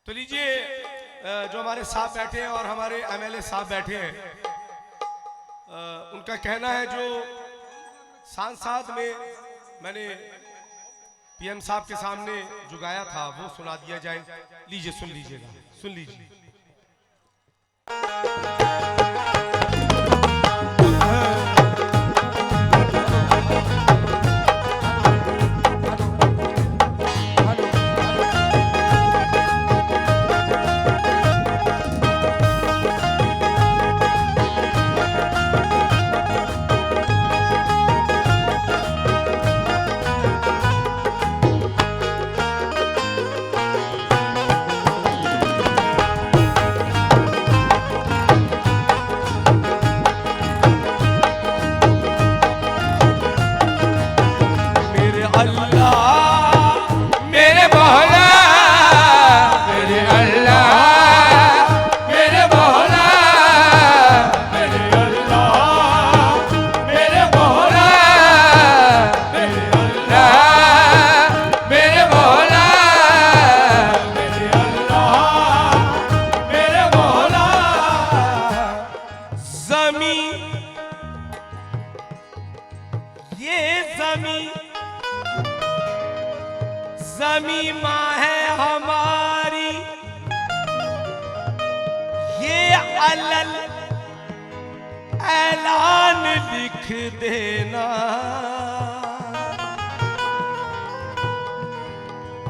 तो लीजिए जो हमारे साथ बैठे हैं और हमारे एमएलए साहब बैठे हैं, उनका कहना है जो सांसद में मैंने पीएम साहब के सामने जो गाया था वो सुना दिया जाए। लीजिए सुन लीजिएगा, सुन लीजिए। ज़मी माँ है हमारी, ये अलल ऐलान लिख देना,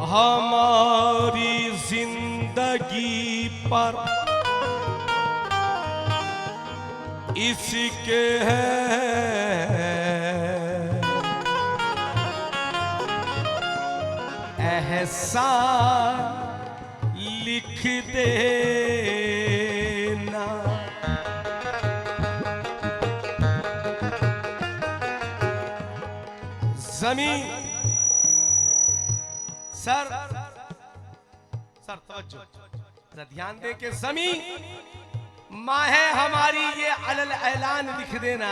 हमारी जिंदगी पर इसके है एहसान लिख देना। ज़मीन सर तवज्जो ध्यान दे के ज़मीन माँ है हमारी, ये अलल ऐलान लिख देना,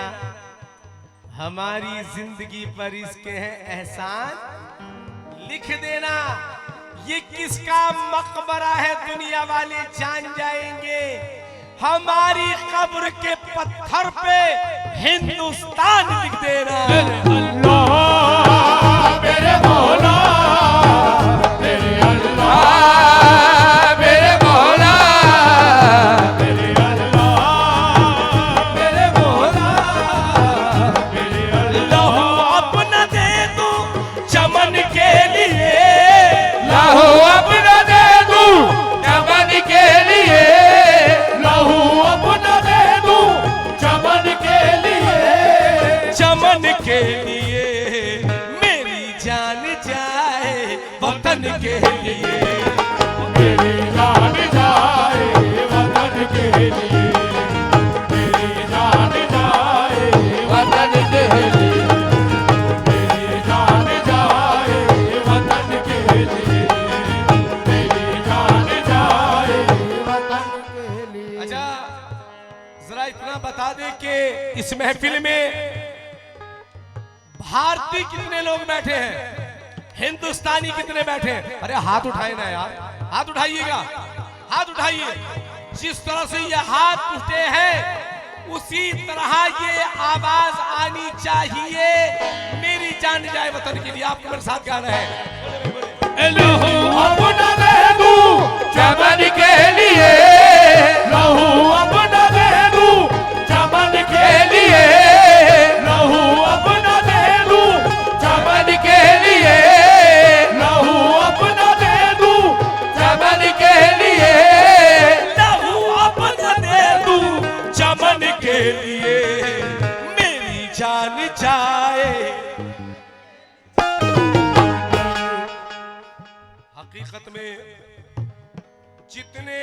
हमारी जिंदगी पर इसके है एहसान लिख देना। ये किसका मकबरा है दुनिया वाले जान जाएंगे, हमारी कब्र के पत्थर पे हिंदुस्तान लिख देना। अल्लाह मेरे मौला, मेरे अल्लाह मेरे मौला, मेरे अल्लाह मेरे मौला, मेरे अल्लाह अपना दे दूं चमन के लिए, लहू अपना दे दूं चमन के लिए, लहू अपना दे दूं चमन के लिए, चमन के लिए मेरी जान जाए वतन के लिए, मेरी जान जाए वतन के लिए, मेरी जान जाए वतन के लिए, मेरी जान जाए वतन के लिए, मेरी जान जाए वतन के लिए। अच्छा जरा इतना बता दे कि इस महफिल में भारतीय कितने लोग बैठे हैं, हिंदुस्तानी कितने बैठे हैं? अरे हाथ उठाए ना यार, हाथ उठाइएगा, हाथ उठाइए। जिस तरह से ये हाथ उठे हैं उसी तरह ये आवाज आनी चाहिए, मेरी जान जाए वतन के लिए। आपको मेरे साथ गाना है, लहू अपना दे दूं चमन के लिए, लहू अपना दे दूं चमन के लिए, लहू अपना दे दूं चमन के लिए, लहू अपना दे दूं चमन के लिए, लहू अपना दे दूं चमन के लिए, मेरी जान जाए। हकीकत में जितने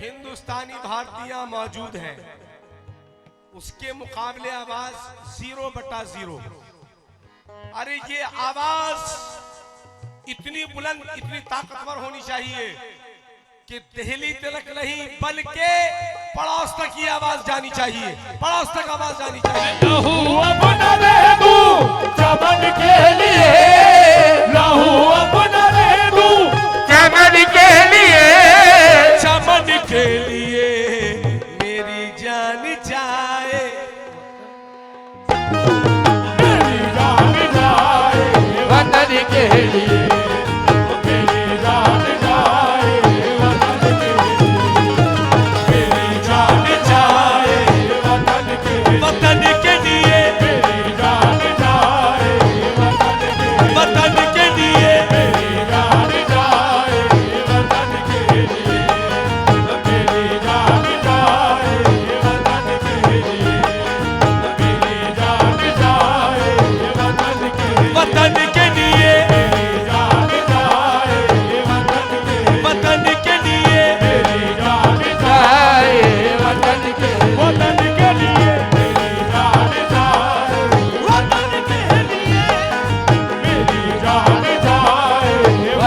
हिंदुस्तानी भारतीय मौजूद हैं उसके मुकाबले आवाज 0/0। अरे ये आवाज इतनी बुलंद, इतनी ताकतवर होनी चाहिए कि दिल्ली तक नहीं बल्कि पड़ोस तक ये आवाज जानी चाहिए, पड़ोस तक आवाज जानी चाहिए। लहू अपना दे दूं चमन के लिए, लहू अपना दे दूं चमन के लिए,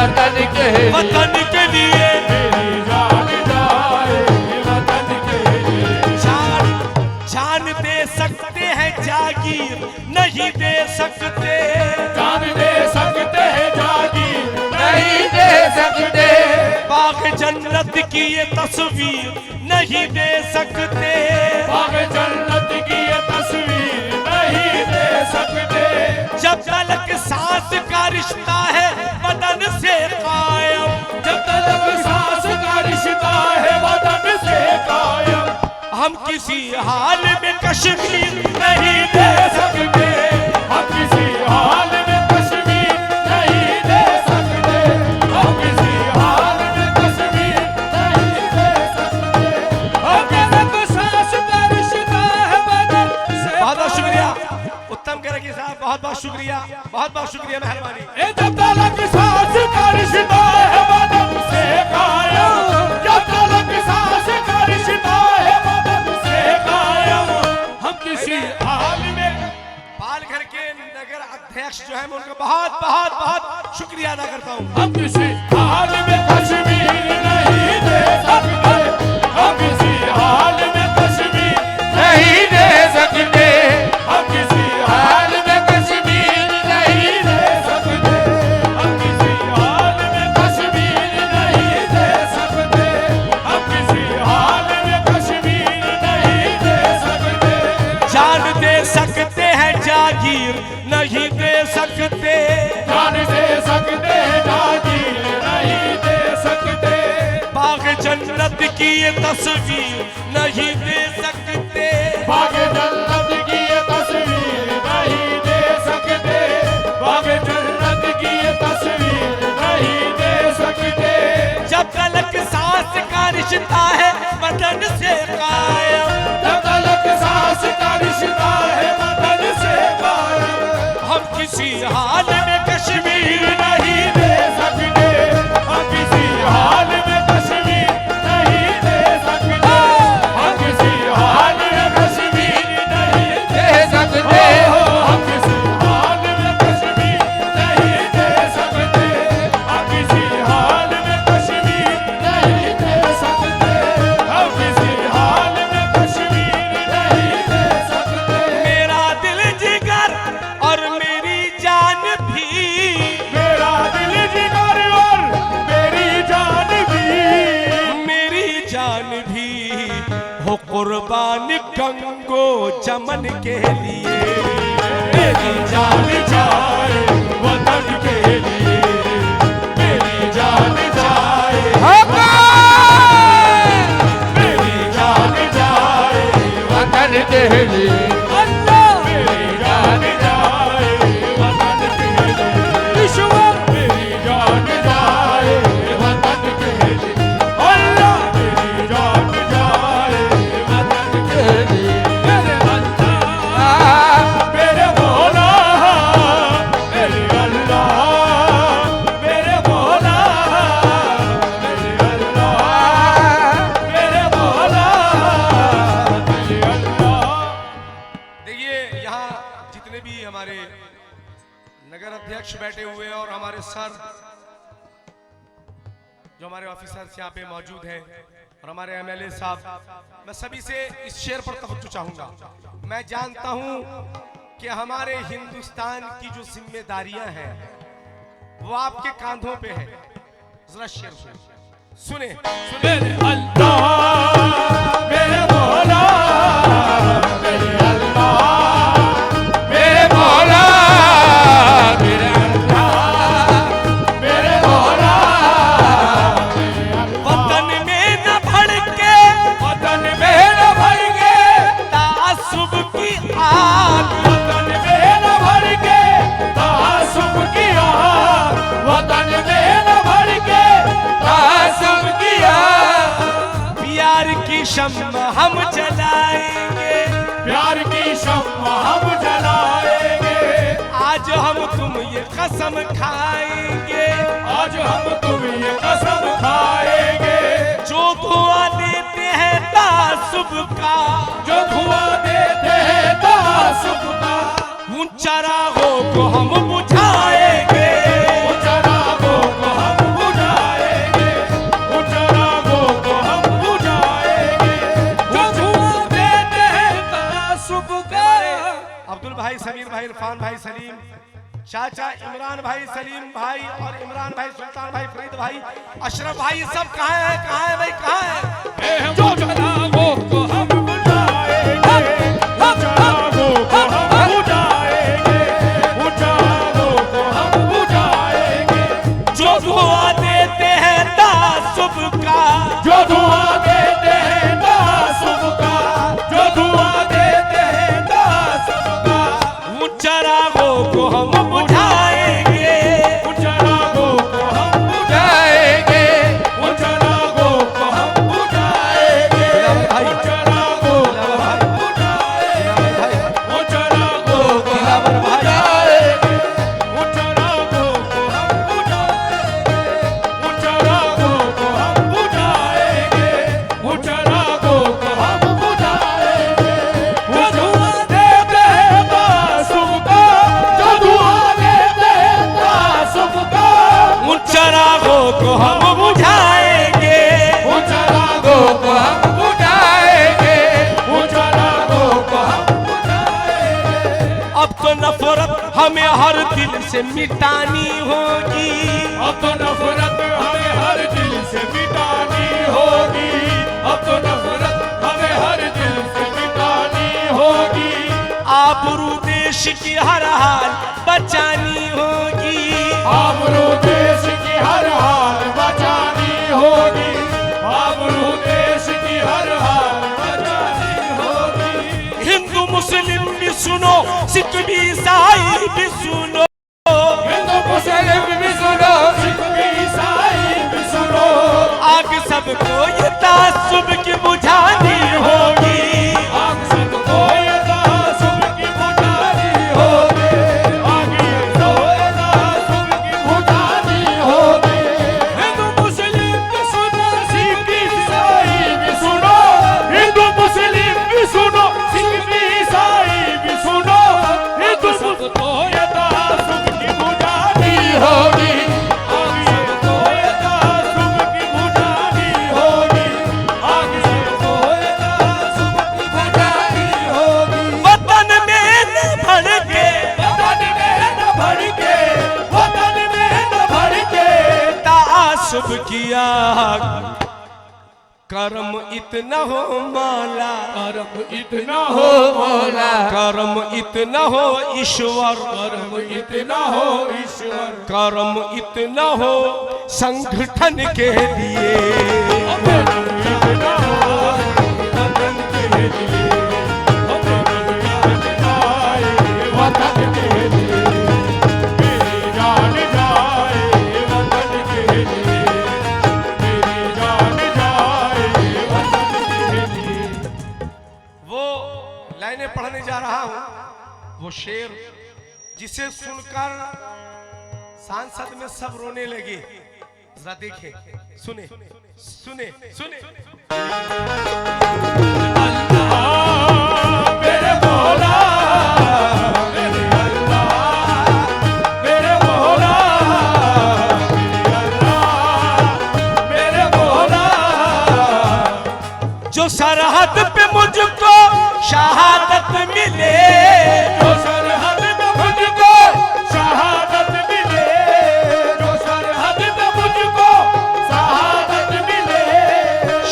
वतन के लिए, वतन के लिए मेरी जान जाए वतन के लिए। जान दे सकते हैं जागीर नहीं दे सकते, जान दे सकते हैं जागीर नहीं दे सकते, बाग जन्नत की ये तस्वीर नहीं दे सकते, बाग जन्नत की ये तस्वीर नहीं दे सकते। जब तलक सांस का रिश्ता है वतन से कायम, जब तक सांस का रिश्ता है वतन से कायम, हम किसी हाल में कश्मीर नहीं दे सकते, हम किसी हाल में कश्मीर नहीं दे सकते, हम किसी हाल में कश्मीर नहीं दे सकते। हम तक सांस का रिश्ता है वतन से। बहुत बहुत शुक्रिया उत्तम करगी साहब, बहुत बहुत शुक्रिया, बहुत बहुत शुक्रिया, मेहरबानी। ए जब तक सांस का रिश्ता है वतन से कायम, जब तक सांस का रिश्ता है वतन से कायम, हम किसी हाल में। पालघर के नगर अध्यक्ष जो है मैं उनका बहुत बहुत बहुत शुक्रिया अदा करता हूँ। हम किसी हाल में कश्मीर नहीं दे सकते, हम किसी हाल में कश्मीर नहीं दे सकते, हम किसी हाल में कश्मीर नहीं दे सकते, हम किसी हाल में कश्मीर नहीं दे सकते, हम किसी हाल में कश्मीर नहीं दे सकते। जान दे सकते हैं जागीर नहीं दे सकते, जान दे सकते हैं जागीर नहीं दे सकते, बाग जन्नत की ये तस्वीर नहीं दे सकते, बाग जन्नत की ये तस्वीर नहीं दे सकते, बाग जन्नत की ये तस्वीर नहीं दे सकते। जब तलक सांस का रिश्ता है वतन से कायम, जब तक सांस का रिश्ता है वतन से कायम, हम किसी हाल में कश्मीर नहीं दे सकते, हम किसी हाल में कश्मीर नहीं दे सकते, हम किसी हाल में कश्मीर नहीं दे सकते, हम किसी हाल में कश्मीर नहीं दे सकते, हम किसी हाल में कश्मीर नहीं दे सकते, हम किसी हाल में कश्मीर नहीं दे सकते। मेरा दिल जिगर और मेरी जान भी, मेरा दिल जिगर और मेरी जान भी, मेरी जान भी हो कुर्बान गंगो चमन के लिए, मेरी जान जाए वतन के लिए, मेरी जान जाए मेरी जान जाए वतन के लिए, मेरी जान जाए वतन के लिए, ईश्वर मेरी जान जाए वतन के लिए, अल्लाह मेरी जान जाए वतन के लिए, मेरे अल्लाह मेरे मौला, मेरे अल्लाह मेरे मौला, मेरे अल्लाह मेरे मौला, मेरे अल्लाह। देखिए यहाँ जितने भी हमारे नगर अध्यक्ष बैठे हुए हैं और हमारे सर जो हमारे ऑफिसर्स यहाँ पे मौजूद हैं और हमारे एमएलए साहब, मैं सभी से इस शेर पर तवज्जो चाहूंगा। मैं जानता हूँ कि हमारे हिंदुस्तान की जो जिम्मेदारियां हैं वो आपके कांधों पे है। जरा शेर सुने, सुने। मेरे अल्लाह मेरे मौला, मेरे अल्लाह मेरे मौला, मेरे अल्लाह मेरे मौला, वतन में न भड़के, वतन में न भड़के तासुब की आग, वतन में न भड़के तासुब की आग, वतन में न भड़के तासुब की आग, प्यार की शम्मा हम जलाएंगे, प्यार की शम्मा हम जलाएंगे, आज हम तुम ये कसम खाएंगे, आज हम तुम ये कसम खाएंगे, जो धुआं देते हैं तासुब का, जो धुआं देते हैं तासुब का, उन चरागों को हम बुझाएंगे, उन चरागों को हम चाचा इमरान भाई, सलीम भाई और इमरान भाई, सुल्तान भाई, फरीद भाई, अशरफ भाई, सब कहाँ है भाई, कहाँ है? जो चरागों को हम बुझाएंगे, वो चरागों को हम बुझाएंगे, वो चरागों को हम बुझाएंगे। जो दुआ देते हैं तासुब का, जो दुआ देते हैं तासुब का, जो दुआ देते हैं तासुब का, उन चरागों को हम बुझाएंगे, उन चरागों को हम बुझाएंगे, उन चरागों को हम बुझाएंगे, उन चरागों को हम बुझाएंगे, उन चरागों को हम बुझाएंगे, उन चरागों को हम बुझाएंगे, उन चरागों को हम बुझाएंगे, उन चरागों को हम बुझाएंगे। जो धुआं देते हैं तासुब का, जो धुआं देते हैं तासुब का, उन चरागों को हम बुझाएंगे, उन चरागों को हम बुझाएंगे, उन चरागों को हम बुझाएंगे। अब तो नफरत हमें हर दिल से मिटानी होगी, अब तो नफरत हमें हर दिल से मिटानी होगी, अब तो नफरत हमें हर दिल से मिटानी होगी। आबरू देश की हर हाल बचानी होगी, आबरू देश की हर हाल बचानी होगी, आबरू देश की हर हाल बचानी होगी। हिंदू मुस्लिम भी सुनो, सिख भी ईसाई भी सुनो, हिंदू मुस्लिम भी सुनो, सिख भी ईसाई भी सुनो। आग सबको ये तासुब की बुझानी होगी, आग सबको ये तासुब की बुझानी होगी, आग सबको ये तासुब की बुझानी होगी। हिंदू मुस्लिम भी सुनो, सिख भी ईसाई भी सुनो, हिंदू मुस्लिम भी सुनो, सिख भी ईसाई भी सुनो। हिंदू सबको ये तासुब की बुझानी होगी, आग सबको ये तासुब की बुझानी होगी, आग सबको ये तासुब की बुझानी होगी। वतन में न भड़के वतन में न भड़के, वतन में न भड़के, तासुब की आग, कर्म इतना हो मौला, कर्म इतना हो मौला, कर्म इतना हो ईश्वर, कर्म इतना हो ईश्वर, कर्म इतना हो संगठन के लिए, कर्म इतना हो वतन के लिए, कर्म जाए वतन के लिए, मेरी जान जाए वतन के लिए, मेरी जान जाए वतन के लिए। वो लाइनें पढ़ने जा रहा हूं, वो शेर जिसे सुनकर सांसद में सब रोने लगे, जरा देखें, सुने सुने सुने। मेरे मौला, मेरे अल्लाह, मेरे मौला, मेरे अल्लाह, मेरे मौला। जो सरहद पे मुझको शहादत मिले, जो सरहद पे मुझको शहादत मिले, जो सरहद पे मुझको शहादत मिले,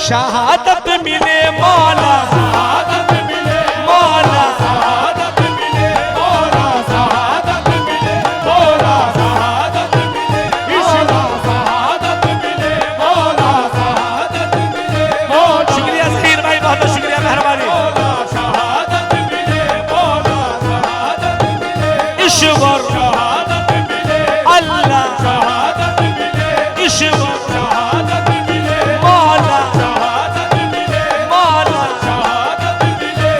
शहादत मिले मौला, शहादत मिले मौला, शहादत मिले मौला, शहादत मिले मौला, शहादत मिले ईश्वर, शहादत मिले मौला, शहादत मिले मौला। शुक्रिया जहीर भाई, बहुत बहुत शुक्रिया, मेहरबानी। मौला शहादत मिले मौला, शहादत मिले ईश्वर, शहादत मिले अल्लाह, शहादत मिले ईश्वर, शहादत मिले मौला, शहादत मिले मौला, शहादत मिले,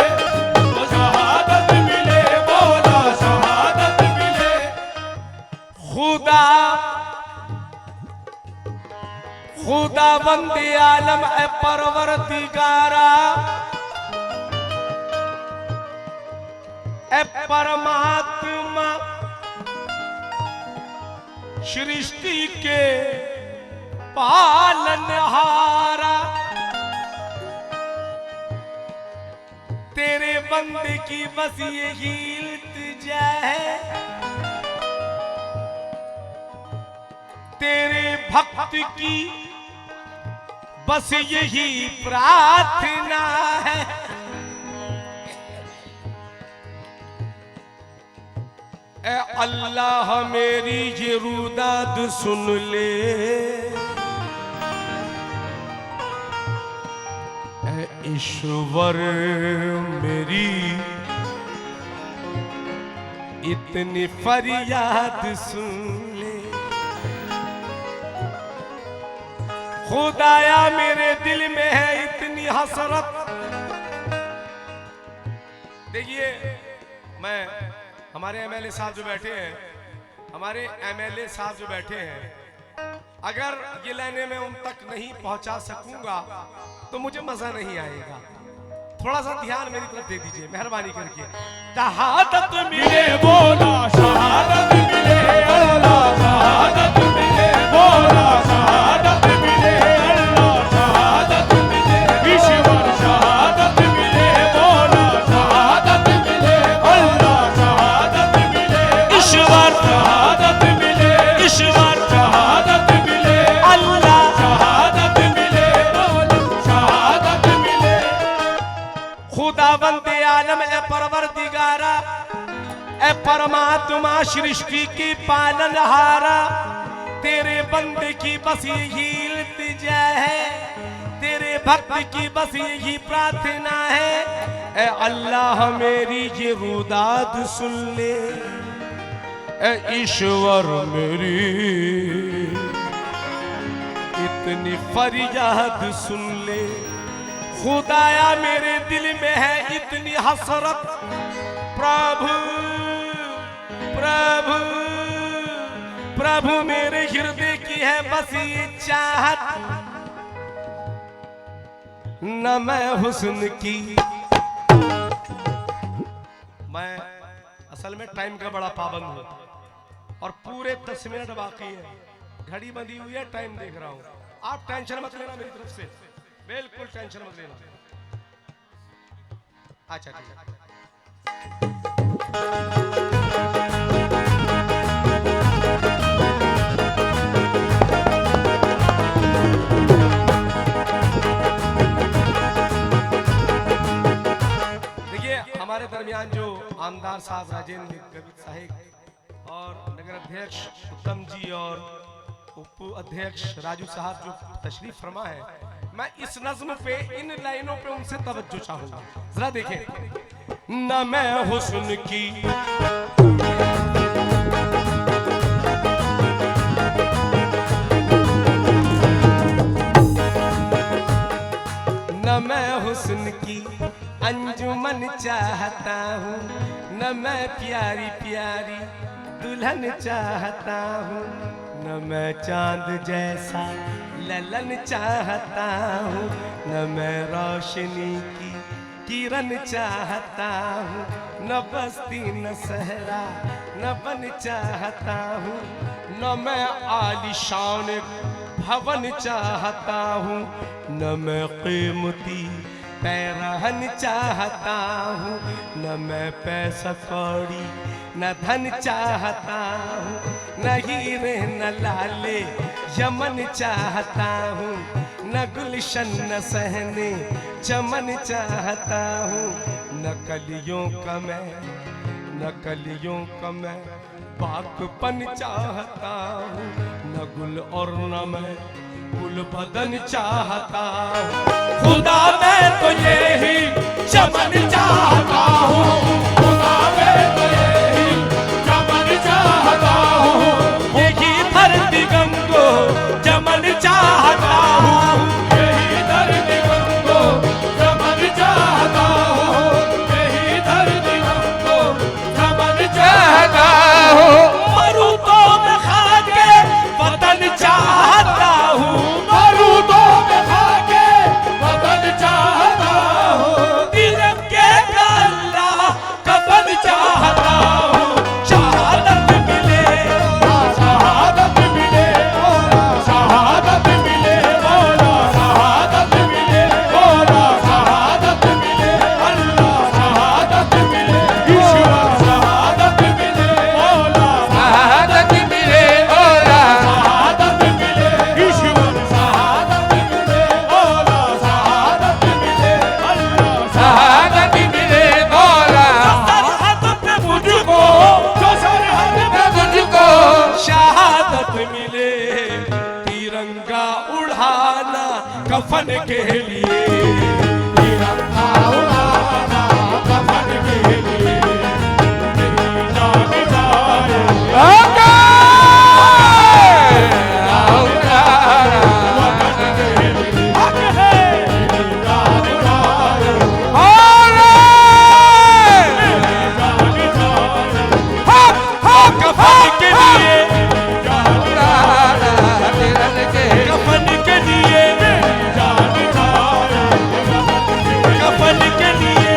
शहादत मिले मौला, शहादत मिले। खुदा खुदा बंदे आलम ए परवरदिगारा, ए परमात्मा सृष्टि के पालनहारा, तेरे बंदे की बस यही इल्तिजा है तेरे भक्त की बस यही प्रार्थना है। ए अल्लाह मेरी ये रुदाद सुन ले, ए ईश्वर मेरी इतनी फरियाद सुन ले। खुदाया मेरे दिल में है इतनी हसरत। देखिए मैं हमारे एमएलए साहब जो बैठे हैं, हमारे एमएलए साहब जो बैठे हैं, अगर ये लाइनें मैं उन तक नहीं पहुंचा सकूंगा तो मुझे मजा नहीं आएगा। थोड़ा सा ध्यान मेरी तरफ दे दीजिए मेहरबानी करके। शहादत मिले बोला शहादत मिले, अल्लाह शहादत मिले, बोला शहादत मिले, अल्लाह शहादत मिले, ईश्वर शहादत मिले, बोला शहादत मिले, अल्लाह शहादत मिले, ईश्वर शहादत मिले, ईश्वर शहादत मिले, अल्लाह शहादत मिले, बोला शहादत मिले। खुदावंद आलम ए परवरदिगारा, ए परमात्मा सृष्टि की पालनहारा, तेरे बंदे की बस यही इल्तिजा है, तेरे भक्त की बस यही प्रार्थना है। ए अल्लाह मेरी ये रुदाद सुन ले, ए ईश्वर मेरी इतनी फरियाद सुन ले। खुदाया मेरे दिल में है इतनी हसरत, प्रभु प्रभु प्रभु मेरे हृदय की है बस ये चाहत, न मैं हुस्न की। मैं असल में टाइम का बड़ा पाबंद हूं और पूरे 10 मिनट बाकी है, घड़ी बंधी हुई है, टाइम देख रहा हूं। आप टेंशन मत लेना मेरी तरफ से, बिल्कुल टेंशन मत लेना। अच्छा ठीक है। देखिए हमारे दरमियान जो आमदार साहब राजेंद्र कवित साहिब और नगर अध्यक्ष उत्तम जी और उप अध्यक्ष राजू साहब जो तशरीफ फरमा है, मैं इस नज्म पे इन लाइनों पे उनसे तवज्जो चाहूंगा। जरा देखें। न मैं हुस्न की न मैं हुस्न की अंजुमन चाहता हूँ, न मैं प्यारी प्यारी दुल्हन चाहता हूँ, न मैं चांद जैसा ललन चाहता हूँ, न मैं रोशनी की किरण चाहता हूँ, न बस्ती न सहरा न बन चाहता हूँ, न मैं आलिशान भवन चाहता हूँ, न मैं कीमती पैरहन चाहता हूँ, न मैं पैसा कौड़ी न धन चाहता हूँ, न हीरे न लाले यमन चाहता हूँ, न गुलशन न सहने चमन चाहता हूँ, न कलियों का मैं पाकपन चाहता हूँ, न गुल और न मैं गुल बदन चाहता हूँ। खुदा मैं तो यही चमन चाहता हूँ, खुदा मैं तो यही चमन चाहता हूँ, यही धरती गम को चमन चाहता हूँ, यही धरती गम को चमन चाहता हूँ, यही धरती गम को चमन चाहता हूँ। मरूं तो मैं खा के वतन चाहता हूँ, मरूं तो मैं खा के वतन चाहता हूँ, तिरंगे का कफन के लिए, तिरंगा उड़ाना कफन के लिए, मेरी जान जाए वतन के लिए, हक है मेरी जान जाए, मेरी जान जाए, कफन के लिए, जान कफन के लिए, जान जाए, कफन के लिए, जान जाए, कफन के लिए,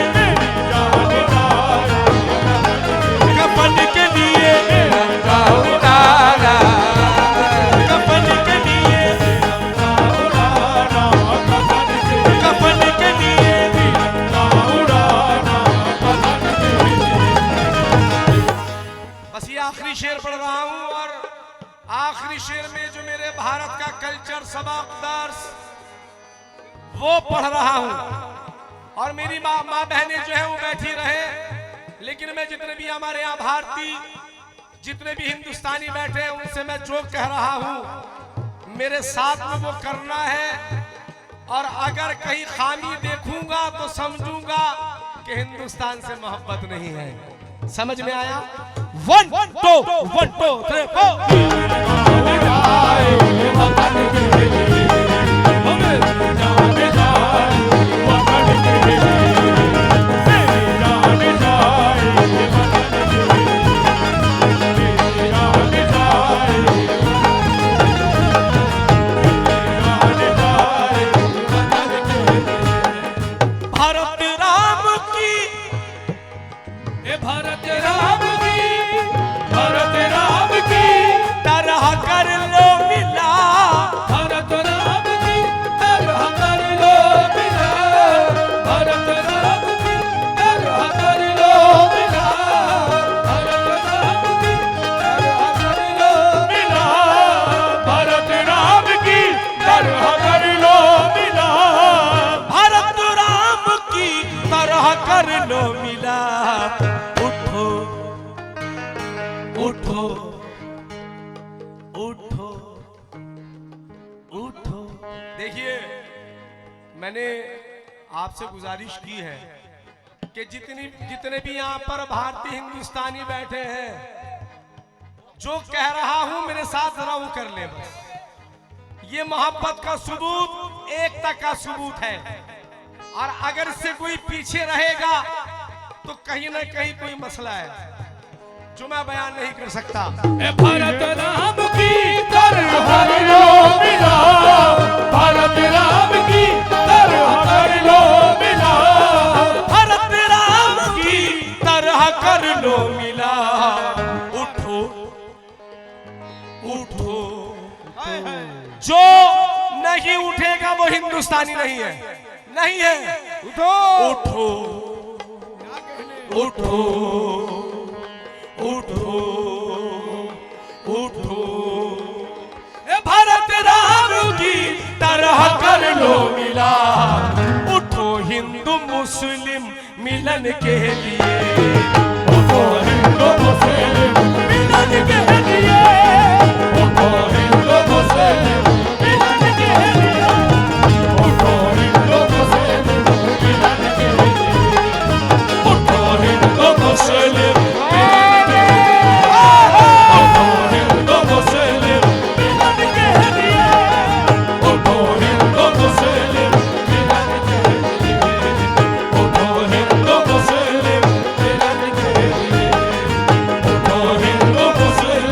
कफन के लिए, उड़ाना कफन के लिए, कफन के लिए। उड़ाना कफन के लिए। बस ये आखिरी शेर पढ़ रहा हूं और आखिरी शेर में जो मेरे भारत का कल्चर सबक दर्स वो पढ़ रहा हूं और मेरी माँ बहनें जो है वो बैठी रहे, लेकिन मैं जितने भी हमारे यहाँ भारतीय जितने भी हिंदुस्तानी बैठे हैं उनसे मैं जो कह रहा हूं मेरे साथ में वो करना है, और अगर कहीं खामी देखूंगा तो समझूंगा कि हिंदुस्तान से मोहब्बत नहीं है। समझ में आया? 1 2 1 2 3 4 उड़ाए वतन के लिए, मेरी जान जाए वतन के लिए, मेरी जान जाए वतन के लिए, मेरी जान जाए, मेरी जान जाए वतन के लिए। भारत राम की, भारत राम की, भारत राम की, तरह कर लो मिला, भारत राम की तरह कर लो मिला, भारत राम की तरह कर लो मिला, भारत राम की तरह कर लो मिला, भारत राम की तरह कर लो मिला, भारत राम की तरह कर लो मिला। उठो उठो उठो उठो। देखिए, मैंने आपसे गुजारिश की है कि जितने भी यहाँ पर भारतीय हिंदुस्तानी बैठे हैं, जो कह रहा हूं मेरे साथ जरा वो कर ले। बस ये मोहब्बत का सबूत, एकता का सबूत है, और अगर इससे कोई पीछे रहेगा तो कहीं ना कहीं कोई मसला है जो मैं बयान नहीं कर सकता। भारत राम की तरह कर लो मिला, भारत राम की तरह कर लो मिला, भारत राम की तरह कर लो मिला। उठो उठो, जो नहीं उठेगा वो हिंदुस्तानी नहीं है, नहीं है। उठो उठो उठो उठो उठो, भारत राम की तरह कर लो मिला। उठो हिंदू मुस्लिम मिलन के लिए, उठो हिंदू मुस्लिम मिलन के लिए, उठो हिंदू मुस्लिम मिलन के लिए, उठो हिंदू मुस्लिम मिलन के लिए, उठो हिंदू मुस्लिम मुस्लिम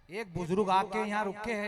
एक बुजुर्ग आके यहाँ रुके हैं।